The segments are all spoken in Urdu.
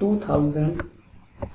2000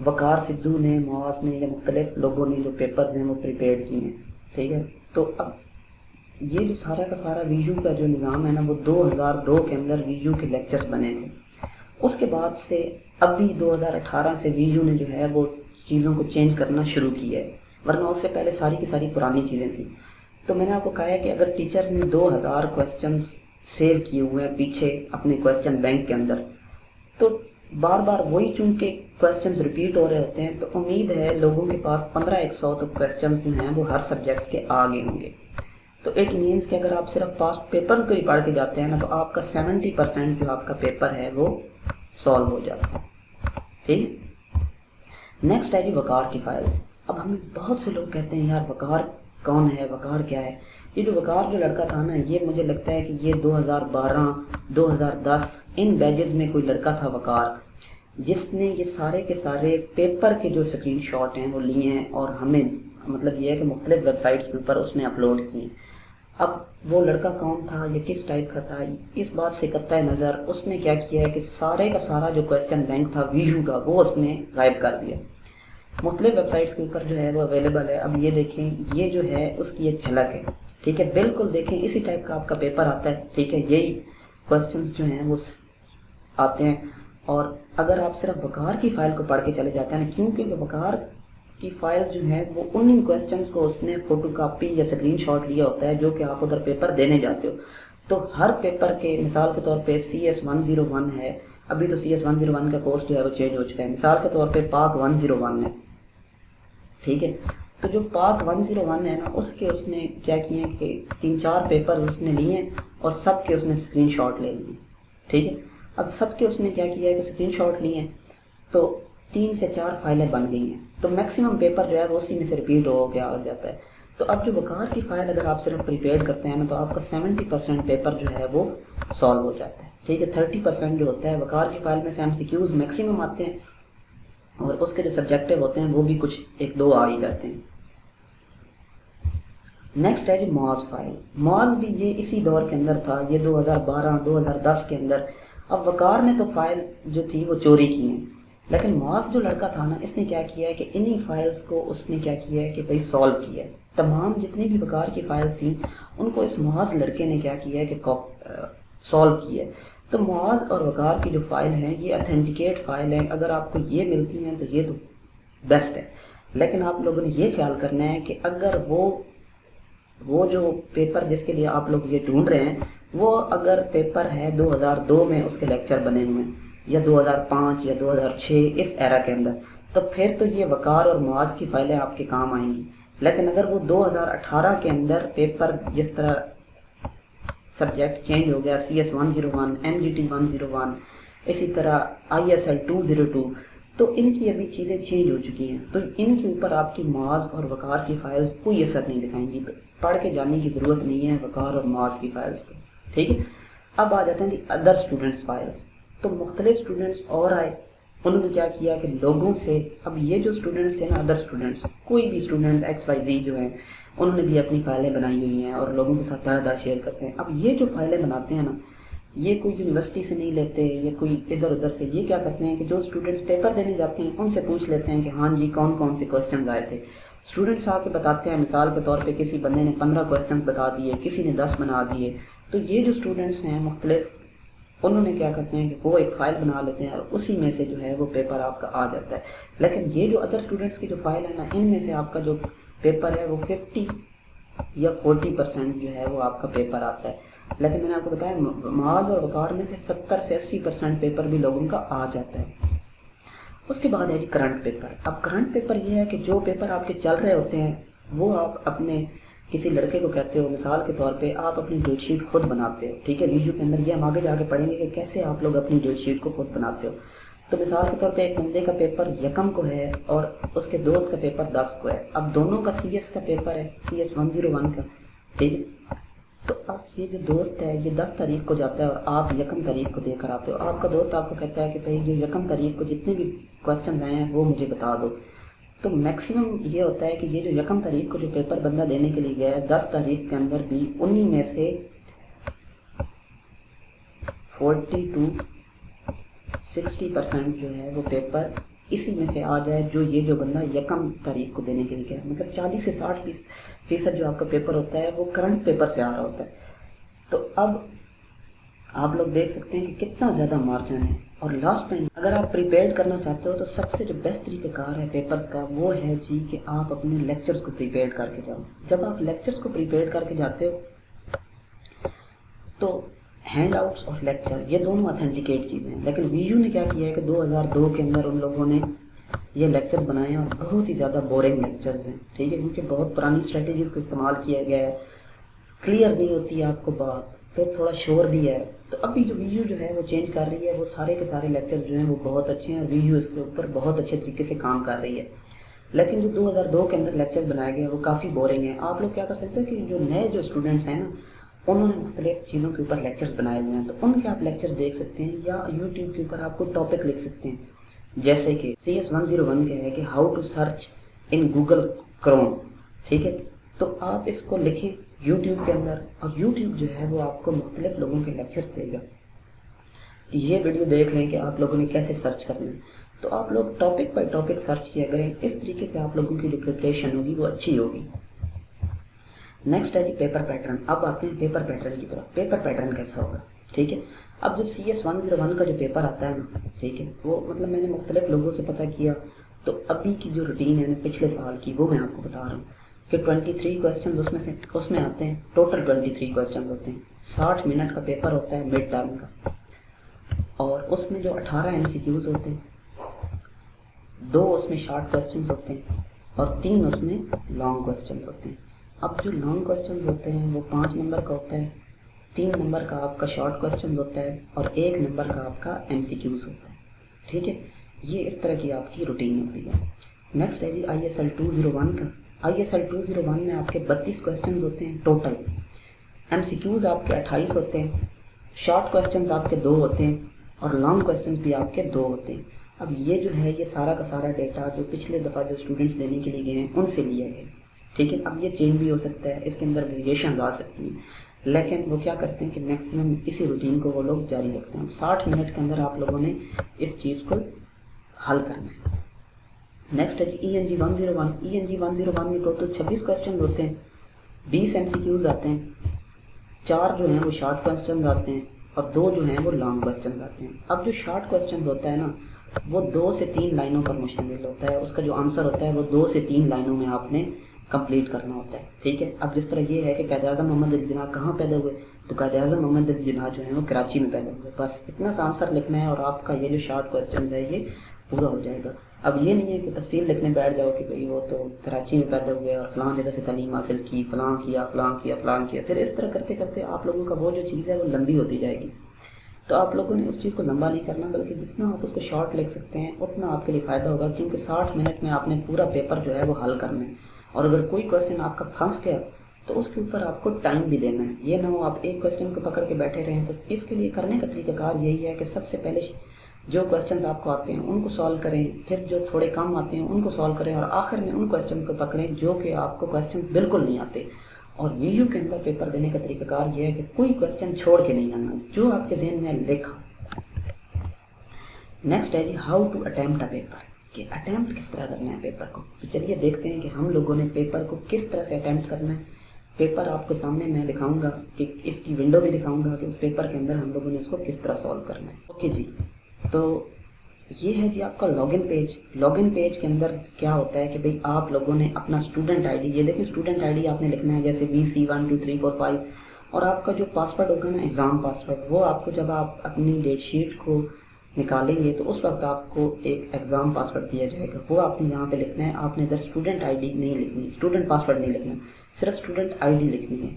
وقار سدھو نے، معاذ نے یا مختلف لوگوں نے جو پیپرز ہیں وہ پریپیئرڈ کیے ہیں، ٹھیک ہے. تو اب یہ جو سارا کا سارا ویژو کا جو نظام ہے نا وہ 2002 کے اندر ویژو کے لیکچرز بنے تھے. اس کے بعد سے ابھی 2018 سے ویژو نے جو ہے وہ چیزوں کو چینج کرنا شروع کیا ہے، ورنہ اس سے پہلے ساری کی ساری پرانی چیزیں تھیں. تو میں نے آپ کو کہا ہے کہ اگر ٹیچرز نے 2000 کویسچنز سیو کیے ہوئے ہیں پیچھے اپنے کویسچن بینک کے اندر، تو بار بار وہی چونکہ کویسچنز ریپیٹ ہو رہے ہوتے ہیں، تو امید ہے لوگوں کے پاس 1500 تو کویسچنز جو ہیں وہ ہر سبجیکٹ کے آگے ہوں گے. تو اٹ مینس کہ اگر آپ صرف پاسٹ پیپر کو ہی پڑھ کے جاتے ہیں نا تو آپ کا 70% جو آپ کا پیپر ہے وہ سالو ہو جاتا ہے. ٹھیک. نیکسٹ ہے جی وقار کی فائلز. اب ہمیں بہت سے لوگ کہتے ہیں یار وقار کون ہے، وقار کیا ہے. یہ جو وقار جو لڑکا تھا نا، یہ مجھے لگتا ہے کہ یہ 2012 2010 ان بیجز میں کوئی لڑکا تھا وقار، جس نے یہ سارے کے سارے پیپر کے جو اسکرین شاٹ ہیں وہ لیے ہیں اور ہمیں مطلب یہ ہے کہ مختلف ویب سائٹس کے اوپر اس نے اپلوڈ کیے. اب وہ لڑکا کون تھا، یہ کس ٹائپ کا تھا، اس بات سے قطع نظر اس نے کیا کیا ہے کہ سارے کا سارا جو کویسچن بینک تھا ویژو کا وہ اس نے غائب کر دیا. مختلف ویب سائٹس کے اوپر جو ہے وہ اویلیبل ہے. اب یہ دیکھیں، یہ جو ہے اس کی ایک جھلک ہے، ٹھیک ہے. بالکل دیکھیں اسی ٹائپ کا آپ کا پیپر آتا ہے، ٹھیک ہے. یہی کویسچنز جو ہیں وہ آتے ہیں. اور اگر آپ صرف وقار کی فائل کو پڑھ کے چلے جاتے ہیں، کیونکہ وقار کی فائل جو ہے وہ انہی کویسچنز کو اس نے فوٹو کاپی یا اسکرین شاٹ لیا ہوتا ہے جو کہ آپ ادھر پیپر دینے جاتے ہو. تو ہر پیپر کے مثال کے طور پہ CS101 ہے، ابھی تو CS101 کا کورس جو ہے وہ چینج ہو چکا ہے. مثال کے طور پہ پاک 101 ہے، ٹھیک ہے. تو جو پاک 101 ہے نا، اس نے کیا کیے ہیں کہ 3-4 پیپر اس نے لیے ہیں اور سب کے اس نے اسکرین شاٹ لے لیے، ٹھیک ہے. اب سب کے اس نے کیا کیا ہے کہ اسکرین شاٹ لیے ہیں، تو 3 سے 4 فائلیں بن گئی ہیں. تو میکسیمم پیپر جو ہے وہ اسی میں سے ریپیٹ ہو کے آ جاتا ہے. تو اب جو وقار کی فائل اگر آپ صرف پریپیئر کرتے ہیں نا تو آپ کا 70% پیپر جو ہے وہ سالو ہو جاتا ہے، ٹھیک ہے. 30% جو ہوتا ہے وقار کی فائل میں سے MCQs میکسیمم آتے ہیں اور اس کے جو سبجیکٹیو ہوتے ہیں وہ بھی کچھ 1-2 آ ہی جاتے ہیں. نیکسٹ ہے جی معاذ فائل. معاذ بھی یہ اسی دور کے اندر تھا، یہ 2012 2010 کے اندر. اب وقار نے تو فائل جو تھی وہ چوری کی ہیں، لیکن معاذ جو لڑکا تھا نا، اس نے کیا کیا ہے کہ انہی فائلز کو اس نے کیا کیا ہے کہ بھائی سالو کیا ہے. تمام جتنی بھی وقار کی فائلز تھیں ان کو اس معاذ لڑکے نے کیا کیا ہے کہ سالو کیا ہے. تو معاذ اور وقار کی جو فائل ہیں یہ اتھینٹیکیٹ فائل ہیں. اگر آپ کو یہ ملتی ہیں تو یہ تو بیسٹ ہے، لیکن آپ لوگوں نے یہ خیال کرنا ہے کہ اگر وہ جو پیپر جس کے لیے آپ لوگ یہ ڈھونڈ رہے ہیں وہ اگر پیپر ہے 2002 میں اس کے لیکچر بنے ہوئے ہیں یا 2005 یا 2006 اس ایرا کے اندر، تو پھر تو یہ وقار اور معاذ کی فائلیں آپ کے کام آئیں گی. لیکن اگر وہ 2018 کے اندر پیپر جس طرح سبجیکٹ چینج ہو گیا، CS101 MGT 101 اسی طرح ISL 202، تو ان کی ابھی چیزیں چینج ہو چکی ہیں، تو ان کے اوپر آپ کی معاذ اور وقار کی فائلز کوئی اثر نہیں دکھائیں گی. تو پڑھ کے جانے کی ضرورت نہیں ہے وقار اور معاذ کی فائلز کو، ٹھیک ہے. اب آ جاتے ہیں ادر اسٹوڈنٹس فائلز. تو مختلف اسٹوڈنٹس اور آئے، انہوں نے کیا کیا کہ لوگوں سے، اب یہ جو اسٹوڈنٹس تھے نا ادر اسٹوڈنٹس، کوئی بھی اسٹوڈنٹ XYZ جو ہیں انہوں نے بھی اپنی فائلیں بنائی ہوئی ہیں اور لوگوں کے ساتھ دھڑ شیئر کرتے ہیں. اب یہ جو فائلیں بناتے ہیں نا، یہ کوئی یونیورسٹی سے نہیں لیتے یا کوئی ادھر ادھر سے. یہ کیا کرتے ہیں کہ جو اسٹوڈنٹس پیپر دینے جاتے ہیں ان سے پوچھ لیتے ہیں کہ ہاں جی کون کون سے کویسچنز آئے تھے. اسٹوڈنٹس آ کے بتاتے ہیں، مثال کے طور پہ کسی بندے نے 15 کویسچنز بتا دیے، کسی نے 10 بنا دیے. تو یہ جو اسٹوڈنٹس ہیں مختلف، انہوں نے کیا کرتے ہیں کہ وہ ایک فائل بنا لیتے ہیں اور اسی میں سے جو ہے وہ پیپر آپ کا آ جاتا ہے. لیکن یہ جو ادر اسٹوڈنٹس کی جو فائل ہے نا، ان میں سے آپ کا جو پیپر ہے وہ 50 یا 40% جو ہے وہ آپ کا پیپر آتا ہے. لیکن میں نے آپ کو بتایا معاذ اور وقار میں سے 70 سے 80% پیپر بھی لوگوں کا آ جاتا ہے. اس کے بعد ہے جی کرنٹ پیپر. اب کرنٹ پیپر یہ ہے کہ جو پیپر آپ کے چل رہے ہوتے ہیں وہ آپ اپنے کسی لڑکے کو کہتے ہو، مثال کے طور پہ آپ اپنی ڈیٹ شیٹ خود بناتے ہو، ٹھیک ہے. ویڈیو کے اندر یہ ہم آگے جا کے پڑھیں گے کہ کیسے آپ لوگ اپنی ڈیٹ شیٹ کو خود بناتے ہو. تو مثال کے طور پہ ایک بندے کا پیپر 1 کو ہے اور اس کے دوست کا پیپر 10 کو ہے. اب دونوں کا CS کا پیپر ہے، CS101 کا، ٹھیک ہے. تو اب یہ جو دوست ہے یہ 10 تاریخ کو جاتا ہے اور آپ 1 تاریخ کو دے کر آتے ہو. آپ کا دوست آپ کو کہتا ہے کہ بھائی جو 1 تاریخ کو جتنے بھی کویسچن آئے ہیں وہ مجھے بتا دو. تو میکسیمم یہ ہوتا ہے کہ یہ جو 1 تاریخ کو جو پیپر بندہ دینے کے لیے گیا ہے 10 تاریخ کے اندر بھی انہی میں سے 40 to 60% جو ہے وہ پیپر اسی میں سے آ جائے جو بندہ یکم تاریخ کو دینے کے لیے گیا، مطلب 40 سے 60% جو آپ کا پیپر ہوتا ہے وہ کرنٹ پیپر سے آ رہا ہوتا ہے۔ تو اب آپ لوگ دیکھ سکتے ہیں کہ کتنا زیادہ مارجن ہے۔ اور لاسٹ ٹائم اگر آپ پریپیئر کرنا چاہتے ہو تو سب سے جو بیسٹ طریقہ کار ہے پیپرز کا وہ ہے جی کہ آپ اپنے لیکچرز کو پریپیئر کر کے جاؤ۔ جب آپ لیکچرز کو پریپیئر کر کے جاتے ہو تو ہینڈ آؤٹس اور لیکچر یہ دونوں اتھینٹیکیٹ چیزیں ہیں، لیکن وی یو نے کیا کیا ہے کہ 2002 کے اندر ان لوگوں نے یہ لیکچر بنائے ہیں اور بہت ہی زیادہ بورنگ لیکچرز ہیں، ٹھیک ہے، کیونکہ بہت پرانی اسٹریٹجیز کو استعمال کیا گیا ہے، کلیئر نہیں ہوتی ہے آپ کو بات، پھر تھوڑا شور بھی ہے۔ تو ابھی جو وی یو جو ہے وہ چینج کر رہی ہے، وہ سارے کے سارے لیکچر جو ہیں وہ بہت اچھے ہیں اور وی یو اس کے اوپر بہت اچھے طریقے سے کام کر رہی ہے۔ لیکن جو 2002 کے اندر لیکچر بنائے گئے ہیں وہ کافی بورنگ ہیں۔ آپ لوگ کیا کر سکتے ہیں کہ جو نئے جو اسٹوڈنٹس ہیں نا انہوں نے مختلف چیزوں کے اوپر لیکچرز بنائے ہوئے ہیں، تو ان کے آپ لیکچر دیکھ سکتے ہیں یا یوٹیوب کے اوپر آپ کو ٹاپک لکھ سکتے ہیں، جیسے کہ CS 101 کا ہے کہ how to search in Google Chrome, ٹھیک ہے، تو آپ اس کو لکھیں یوٹیوب کے اندر اور یوٹیوب جو ہے وہ آپ کو مختلف لوگوں کے لیکچرز دے گا کہ یہ ویڈیو دیکھ لیں کہ آپ لوگوں نے کیسے سرچ کرنا ہے۔ تو آپ لوگ ٹاپک بائی ٹاپک سرچ کیا کریں، اس طریقے سے آپ لوگوں کی جو پریپریشن ہوگی وہ اچھی ہوگی۔ نیکسٹ ہے جی پیپر پیٹرن۔ اب آتے ہیں پیپر پیٹرن کی طرف۔ پیپر پیٹرن کیسا ہوگا، ٹھیک ہے، اب جو CS 101 کا جو پیپر آتا ہے نا، ٹھیک ہے، وہ مطلب میں نے مختلف لوگوں سے پتہ کیا تو ابھی کی جو روٹین ہے نا پچھلے سال کی وہ میں آپ کو بتا رہا ہوں کہ 23 کویسچنز اس میں آتے ہیں، ٹوٹل 23 کویسچنز ہوتے ہیں، 60 منٹ کا پیپر ہوتا ہے مڈ ٹرم کا، اور اس میں جو 18 MCQs ہوتے ہیں، 2 اس میں شارٹ کویسچنز ہوتے ہیں اور 3 اس میں لانگ کویسچنز ہوتے ہیں۔ اب جو لانگ کویسچنز ہوتے ہیں وہ 5 نمبر کا ہوتا ہے، 3 نمبر کا آپ کا شارٹ کویسچن ہوتا ہے اور 1 نمبر کا آپ کا MCQs ہوتا ہے، ٹھیک ہے، یہ اس طرح کی آپ کی روٹین ہوتی ہے۔ نیکسٹ ہے جی ISL 201 کا۔ ISL 201 میں آپ کے 32 کویسچنز ہوتے ہیں ٹوٹل، MCQs آپ کے 28 ہوتے ہیں، شارٹ کویسچنز آپ کے 2 ہوتے ہیں اور لانگ کویسچنز بھی آپ کے 2 ہوتے ہیں۔ اب یہ جو ہے یہ سارا کا سارا ڈیٹا جو پچھلے دفعہ جو اسٹوڈنٹس دینے کے لیے گئے ہیں ان سے لیا گیا، ٹھیک ہے۔ اب یہ چینج بھی ہو سکتا ہے، اس کے اندر ویریشن آ سکتی ہے، لیکن وہ کیا کرتے ہیں کہ میکسیمم اسی روٹین کو وہ لوگ جاری رکھتے ہیں۔ 60 منٹ کے اندر آپ لوگوں نے اس چیز کو حل کرنا ہے۔ نیکسٹ ہے جی ENG 101۔ ENG 101 میں ٹوٹل 26 کویسچن ہوتے ہیں، 20 MCQs آتے ہیں، 4 جو ہیں وہ شارٹ کویسچنز آتے ہیں اور 2 جو ہیں وہ لانگ کویسچنز آتے ہیں۔ اب جو شارٹ کویسچنز ہوتا ہے نا وہ 2 سے 3 لائنوں پر مشتمل ہوتا ہے، اس کا جو آنسر ہوتا ہے وہ 2 سے 3 لائنوں میں آپ نے کمپلیٹ کرنا ہوتا ہے، ٹھیک ہے۔ اب جس طرح یہ ہے کہ قائد اعظم محمد علی جناح کہاں پیدا ہوئے، تو قائد اعظم محمد علی جناح جو ہیں وہ کراچی میں پیدا ہوئے، بس اتنا سا آنسر لکھنا ہے اور آپ کا یہ جو شارٹ کویسچن ہے یہ پورا ہو جائے گا۔ اب یہ نہیں ہے کہ تفصیل لکھنے بیٹھ جاؤ کہ بھئی وہ تو کراچی میں پیدا ہوئے اور فلاں جگہ سے تعلیم حاصل کی، فلاں کیا، پھر اس طرح کرتے کرتے آپ لوگوں کا وہ جو چیز ہے وہ لمبی ہوتی جائے گی۔ تو آپ لوگوں نے اس چیز کو لمبا نہیں کرنا، بلکہ جتنا آپ اس کو شارٹ لکھ سکتے ہیں اتنا آپ کے لیے فائدہ ہوگا، کیونکہ 60 منٹ میں آپ نے پورا پیپر جو ہے وہ حل کرنا ہے، اور اگر کوئی کویسچن آپ کا پھنس گیا تو اس کے اوپر آپ کو ٹائم بھی دینا ہے، یہ نہ ہو آپ ایک کویسچن کو پکڑ کے بیٹھے رہیں۔ تو اس کے لیے کرنے کا طریقہ کار یہی ہے کہ سب سے پہلے جو کویسچنز آپ کو آتے ہیں ان کو سالو کریں، پھر جو تھوڑے کم آتے ہیں ان کو سالو کریں، اور آخر میں ان کویسچنز کو پکڑیں جو کہ آپ کو کویسچنز بالکل نہیں آتے۔ اور وی یو کے اندر پیپر دینے کا طریقہ کار یہ ہے کہ کوئی کویسچن چھوڑ کے نہیں آنا، جو آپ کے ذہن میں لکھا۔ نیکسٹ ہے جی how to attempt a paper, کہ اٹیمپٹ کس طرح کرنا ہے پیپر کو۔ تو چلیے دیکھتے ہیں کہ ہم لوگوں نے پیپر کو کس طرح سے اٹیمپٹ کرنا ہے۔ پیپر آپ کے سامنے میں دکھاؤں گا کہ اس کی ونڈو بھی دکھاؤں گا کہ اس پیپر کے اندر ہم لوگوں نے اس کو کس طرح سالو کرنا ہے۔ اوکے جی، تو یہ ہے جی آپ کا لاگن پیج۔ لاگن پیج کے اندر کیا ہوتا ہے کہ بھئی آپ لوگوں نے اپنا اسٹوڈنٹ آئی ڈی، یہ دیکھیں اسٹوڈنٹ آئی ڈی آپ نے لکھنا ہے جیسے BC12345، اور آپ کا جو پاسورڈ ہوگا نا ایگزام پاسورڈ، وہ آپ کو جب آپ اپنی ڈیٹ شیٹ کو نکالیں گے تو اس وقت آپ کو ایک ایگزام پاسورڈ دیا جائے گا، وہ آپ نے یہاں پہ لکھنا ہے۔ آپ نے ادھر اسٹوڈنٹ آئی ڈی نہیں لکھنی، اسٹوڈنٹ پاسورڈ نہیں لکھنا، صرف اسٹوڈنٹ آئی ڈی لکھنی ہے۔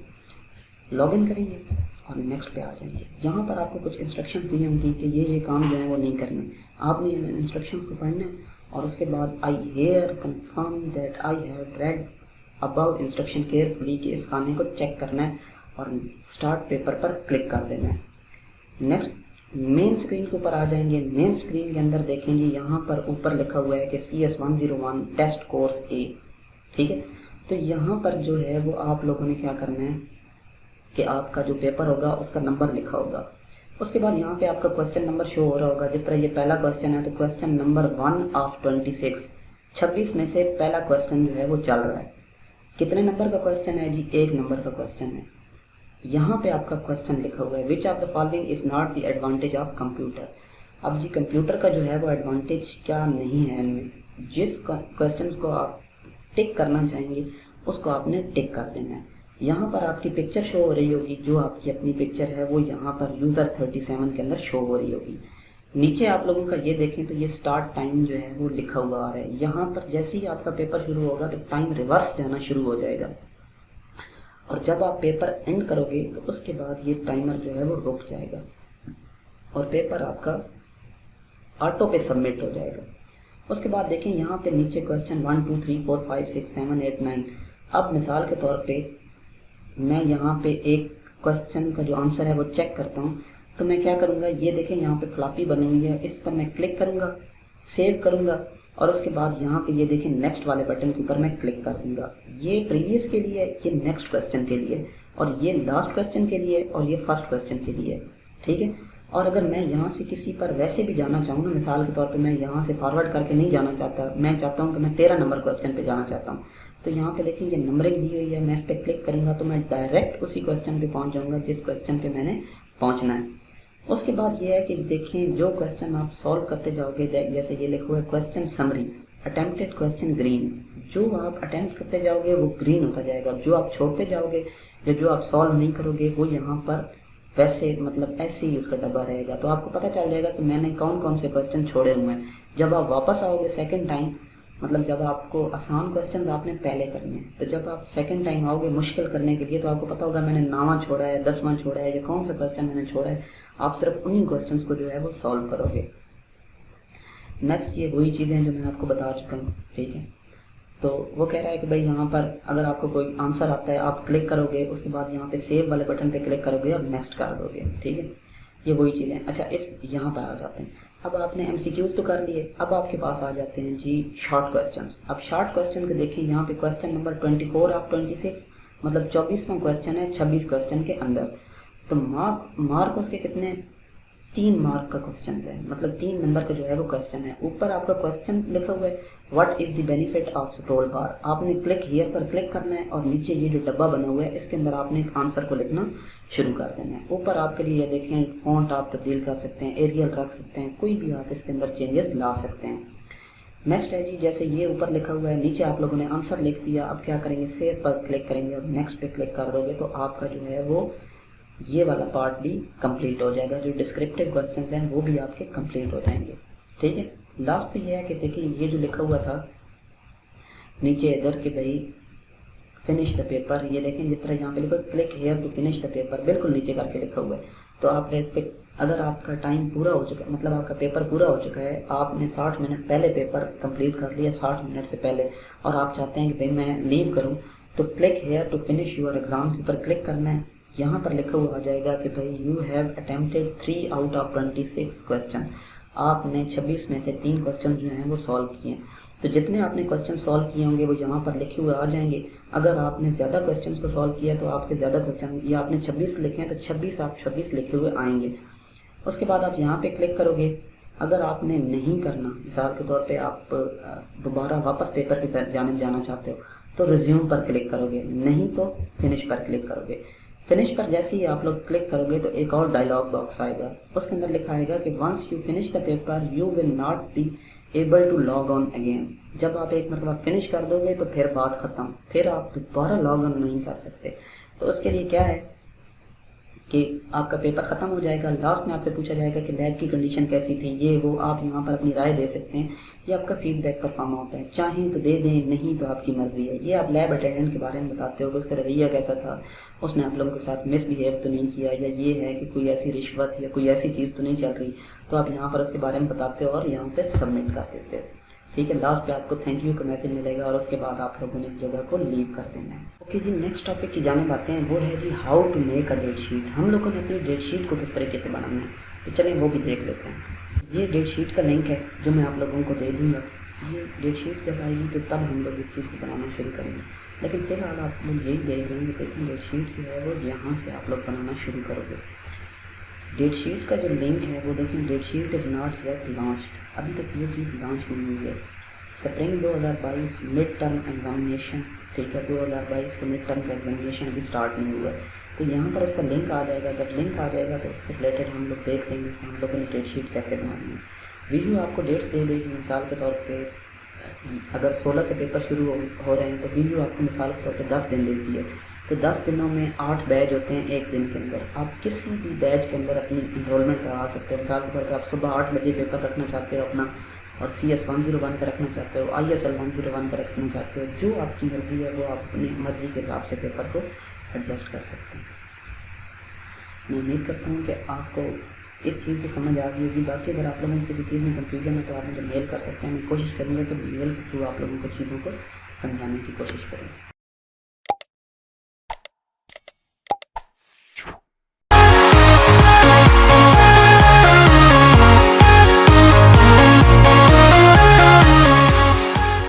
لاگ ان کریں گے اور نیکسٹ پہ آ جائیں گے۔ یہاں پر آپ کو کچھ انسٹرکشن دی ہوں گی کہ یہ کام جو ہے وہ نہیں کرنے، آپ نے انسٹرکشنز کو پڑھنا ہے اور اس کے بعد I here confirm that I have read above instruction carefully, کہ اس کھانے کو چیک کرنا ہے اور اسٹارٹ پیپر پر کلک کر دینا ہے۔ نیکسٹ مین اسکرین کے اوپر آ جائیں گے۔ مین اسکرین کے اندر دیکھیں گے یہاں پر اوپر لکھا ہوا ہے کہ CS 101 ٹیسٹ کورس A، ٹھیک ہے۔ تو یہاں پر جو ہے وہ آپ لوگوں نے کیا کرنا ہے کہ آپ کا جو پیپر ہوگا اس کا نمبر لکھا ہوگا، اس کے بعد یہاں پہ آپ کا کوشچن نمبر شو ہو رہا ہوگا. جس طرح یہ پہلا کوشچن ہے تو کوشچن نمبر 1 آف 26، 26 میں سے پہلا کوشچن جو ہے وہ چل رہا ہے. کتنے نمبر کا کوشچن ہے جی؟ 1 نمبر کا کوشچن ہے. یہاں پہ آپ کا کوشچن لکھا ہوا ہے which of the following is not the advantage of computer. اب جی کمپیوٹر کا جو ہے وہ ایڈوانٹیج کیا نہیں ہے ان میں. جس کوشچنس کو آپ ٹک کرنا چاہیں گے اس کو آپ نے ٹک کر دینا ہے. یہاں پر آپ کی پکچر شو ہو رہی ہوگی، جو آپ کی اپنی پکچر ہے وہ یہاں پر یوزر 37 کے اندر شو ہو رہی ہوگی. نیچے آپ لوگوں کا یہ دیکھیں تو یہ سٹارٹ ٹائم جو ہے وہ لکھا ہوا آ رہا ہے. یہاں پر جیسے ہی آپ کا پیپر شروع ہوگا تو ٹائم ریورس جانا شروع ہو جائے گا، اور جب آپ پیپر اینڈ کرو گے تو اس کے بعد یہ ٹائمر جو ہے وہ رک جائے گا اور پیپر آپ کا آٹو پہ سبمٹ ہو جائے گا. اس کے بعد دیکھیں یہاں پہ نیچے کوشچن 1 2 3 4 5 6 7 8 9. اب مثال کے طور پہ میں یہاں پہ ایک کوشچن کا جو آنسر ہے وہ چیک کرتا ہوں. تو میں کیا کروں گا، یہ دیکھیں یہاں پہ فلاپی بنی ہوئی ہے، اس پر میں کلک کروں گا، سیو کروں گا، اور اس کے بعد یہاں پہ یہ دیکھیں نیکسٹ والے بٹن کے اوپر میں کلک کر دوں گا. یہ پریویس کے لیے، یہ نیکسٹ کوشچن کے لیے، اور یہ لاسٹ کوشچن کے لیے، اور یہ فرسٹ کوشچن کے لیے. ٹھیک ہے. اور اگر میں یہاں سے کسی پر ویسے بھی جانا چاہوں نا، مثال کے طور پہ میں یہاں سے فارورڈ کر کے نہیں جانا چاہتا، میں چاہتا ہوں کہ میں 13 نمبر کوشچن پہ جانا چاہتا ہوں، تو یہاں پہ دیکھیں یہ نمبرنگ دی ہوئی ہے، میں اس پہ کلک کروں گا تو میں ڈائریکٹ اسی کوشچن پہ پہنچ جاؤں گا جس کوشچن پہ میں نے پہنچنا ہے. اس کے بعد یہ ہے کہ دیکھیں جو کوشچن آپ سولو کرتے جاؤ گے، جیسے یہ لکھا ہوا ہے کوشچن سمری اٹمپٹڈ کوشچن گرین، جو آپ اٹمپٹ کرتے جاؤ گے وہ گرین ہوتا جائے گا، جو آپ چھوڑتے جاؤ گے یا جو آپ سولو نہیں کرو گے وہ یہاں پر ویسے مطلب ایسے ہی اس کا ڈبہ رہے گا. تو آپ کو پتہ چل جائے گا کہ میں نے کون کون سے کوشچن چھوڑے ہوئے ہیں. جب آپ واپس آؤ گے سیکنڈ ٹائم، مطلب جب آپ کو آسان کوشچنز آپ نے پہلے کرنے ہیں، تو جب آپ سیکنڈ ٹائم آؤ گے مشکل کرنے کے لیے تو آپ کو پتہ ہوگا میں نے 9واں چھوڑا ہے، 10واں چھوڑا ہے، یا کون سا کوشچن میں نے چھوڑا ہے. آپ صرف انہیں کوشچنس کو جو ہے وہ سولو کرو گے. نیکسٹ یہ وہی چیزیں ہیں جو میں آپ کو بتا چکا ہوں. ٹھیک ہے. تو وہ کہہ رہا ہے کہ بھائی یہاں پر اگر آپ کو کوئی آنسر آتا ہے آپ کلک کرو گے، اس کے بعد یہاں پہ سیو والے بٹن پہ کلک کرو گے اور نیکسٹ کر دو گے. ٹھیک ہے. یہ وہی چیزیں. اچھا یہاں پر آ جاتے ہیں. اب آپ نے MCQs تو کر لیے، اب آپ کے پاس آ جاتے ہیں جی شارٹ کوشچنس. اب شارٹ کوشچن کو دیکھیں یہاں پہ کوشچن نمبر 24 آف 26، مطلب 24واں کوشچن ہے 26 کوشچن کے اندر. تو مارک اس کے کتنے؟ 3 مارک کا کوشچن ہے، مطلب 3 نمبر کا جو ہے وہ کوشچن ہے. اوپر آپ کا کوشچن لکھا ہوا ہے what is the benefit of scroll bar. آپ نے کلک ہیئر پر کلک کرنا ہے اور نیچے یہ جو ڈبہ بنا ہوا ہے اس کے اندر آپ نے ایک آنسر کو لکھنا شروع کر دینا ہے. اوپر آپ کے لیے یہ دیکھیں فونٹ آپ تبدیل کر سکتے ہیں، ایریل رکھ سکتے ہیں، کوئی بھی آپ اس کے اندر چینجز لا سکتے ہیں. نیکسٹ ہے جی جیسے یہ اوپر لکھا ہوا ہے، نیچے آپ لوگوں نے آنسر لکھ دیا. اب کیا کریں گے، سیو پر کلک کریں گے اور نیکسٹ پہ کلک کر دو گے تو آپ کا جو ہے وہ یہ والا پارٹ بھی کمپلیٹ ہو جائے گا. جو ڈسکرپٹیو کوشچنز ہیں وہ بھی آپ کے کمپلیٹ ہو جائیں گے. ٹھیک ہے. لاسٹ پہ یہ ہے کہ دیکھیں یہ جو لکھا ہوا تھا نیچے ادھر کہ بھائی فنش دا پیپر، یہ دیکھیں جس طرح یہاں پہ لکھا click here to finish the paper, بالکل نیچے کر کے لکھا ہوا ہے. تو آپ نے اس پہ اگر آپ کا ٹائم پورا ہو چکا ہے، مطلب آپ کا پیپر پورا ہو چکا ہے، آپ نے 60 منٹ پہلے پیپر کمپلیٹ کر لیا 60 منٹ سے پہلے، اور آپ چاہتے ہیں کہ بھائی میں لیو کروں، تو click here to finish your exam کے اوپر کلک کرنا ہے. یہاں پر لکھا ہوا آ جائے گا کہ بھائی you have attempted 3 out of 26 question. آپ نے 26 میں سے 3 کوشچن جو ہیں وہ سولو کیے ہیں. تو جتنے آپ نے کوشچن سولو کیے ہوں گے وہ یہاں پر لکھے ہوئے آ جائیں گے. اگر آپ نے زیادہ کوشچنس کو سولو کیا تو آپ کے زیادہ کوشچن، یا آپ نے 26 لکھے ہیں تو 26 آف 26 لکھے ہوئے آئیں گے. اس کے بعد آپ یہاں پہ کلک کرو گے. اگر آپ نے نہیں کرنا، مثال کے طور پہ آپ دوبارہ واپس پیپر کی جانب جانا چاہتے ہو تو ریزیوم پر کلک کرو گے، نہیں تو فنش پر کلک کرو گے. فنش پر جیسے ہی آپ لوگ کلک کرو گے تو ایک اور ڈائلاگ باکس آئے گا، اس کے اندر لکھا آئے گا کہ once you finish the paper you will not be able to log on again. جب آپ ایک مرتبہ فنش کر دو گے تو پھر بات ختم، پھر آپ دوبارہ لاگ آن نہیں کر سکتے. تو اس کے لیے کیا ہے کہ آپ کا پیپر ختم ہو جائے گا، لاسٹ میں آپ سے پوچھا جائے گا کہ لیب کی کنڈیشن کیسی تھی، یہ وہ آپ یہاں پر اپنی رائے دے سکتے ہیں. یہ آپ کا فیڈ بیک پر فارم ہوتا ہے، چاہیں تو دے دیں، نہیں تو آپ کی مرضی ہے. یہ آپ لیب اٹینڈنٹ کے بارے میں بتاتے ہو کہ اس کا رویہ کیسا تھا، اس نے آپ لوگوں کے ساتھ مس بیہیو تو نہیں کیا، یا یہ ہے کہ کوئی ایسی رشوت یا کوئی ایسی چیز تو نہیں چل رہی، تو آپ یہاں پر اس کے بارے میں بتاتے ہو اور یہاں پہ سبمٹ کر دیتے ہو. ٹھیک ہے. لاسٹ پہ آپ کو تھینک یو کا میسج ملے گا اور اس کے بعد آپ لوگوں نے جگہ کو لیو کر دینا ہے. اوکے جی، نیکسٹ ٹاپک کی جانب آتے ہیں، وہ ہے جی how to make a date sheet. ہم لوگوں نے اپنی ڈیٹ شیٹ کو کس طریقے سے بنانا ہے تو چلیں وہ بھی دیکھ لیتے ہیں. یہ ڈیٹ شیٹ کا لنک ہے جو میں آپ لوگوں کو دے دوں گا. یہ ڈیٹ شیٹ جب آئے گی تو تب ہم لوگ اس چیز کو بنانا شروع کریں گے، لیکن فی الحال آپ لوگ یہی دیکھ رہے ہیں کہ دیکھیں ڈیٹ شیٹ جو ہے وہ یہاں سے آپ لوگ بنانا شروع کرو گے. ڈیٹ شیٹ کا جو لنک ہے وہ دیکھیں، date sheet is not yet launched, ابھی تک یہ چیز لانچ نہیں ہوئی ہے۔ سپرنگ 2022 مڈ ٹرم ایگزامینیشن، ٹھیک ہے، 2022 کے مڈ ٹرم کا ایگزامینیشن ابھی اسٹارٹ نہیں ہوا ہے، تو یہاں پر اس کا لنک آ جائے گا۔ جب لنک آ جائے گا تو اس کے ریلیٹڈ ہم لوگ دیکھ لیں گے کہ ہم لوگوں نے ڈیٹ شیٹ کیسے بنانی ہے۔ ویڈیو آپ کو ڈیٹس دے دے گی، مثال کے طور پہ اگر 16 سے پیپر شروع ہو رہے ہیں تو ویڈیو آپ کو مثال کے طور پہ 10 دن دیتی ہے، تو 10 دنوں میں 8 بیچ ہوتے ہیں ایک دن کے اندر۔ آپ کسی بھی بیچ کے اندر اپنی انرولمنٹ کروا سکتے ہیں۔ مثال کے طور پہ آپ صبح 8 بجے پیپر رکھنا چاہتے ہو اپنا، اور CS 101 کا رکھنا چاہتے ہو، ISL 101 کا رکھنا چاہتے ہو، جو آپ کی مرضی ہے وہ آپ اپنی مرضی کے حساب سے پیپر کو ایڈجسٹ کر سکتے ہیں۔ میں امید کرتا ہوں کہ آپ کو اس چیز کی سمجھ آ گئی ہوگی۔ باقی اگر آپ لوگوں کو کسی چیز میں کنفیوژن ہے تو آپ مجھے میل کر سکتے ہیں، میں کوشش کروں گا کہ میل کے تھرو آپ لوگوں کو چیزوں کو سمجھانے کی کوشش کروں۔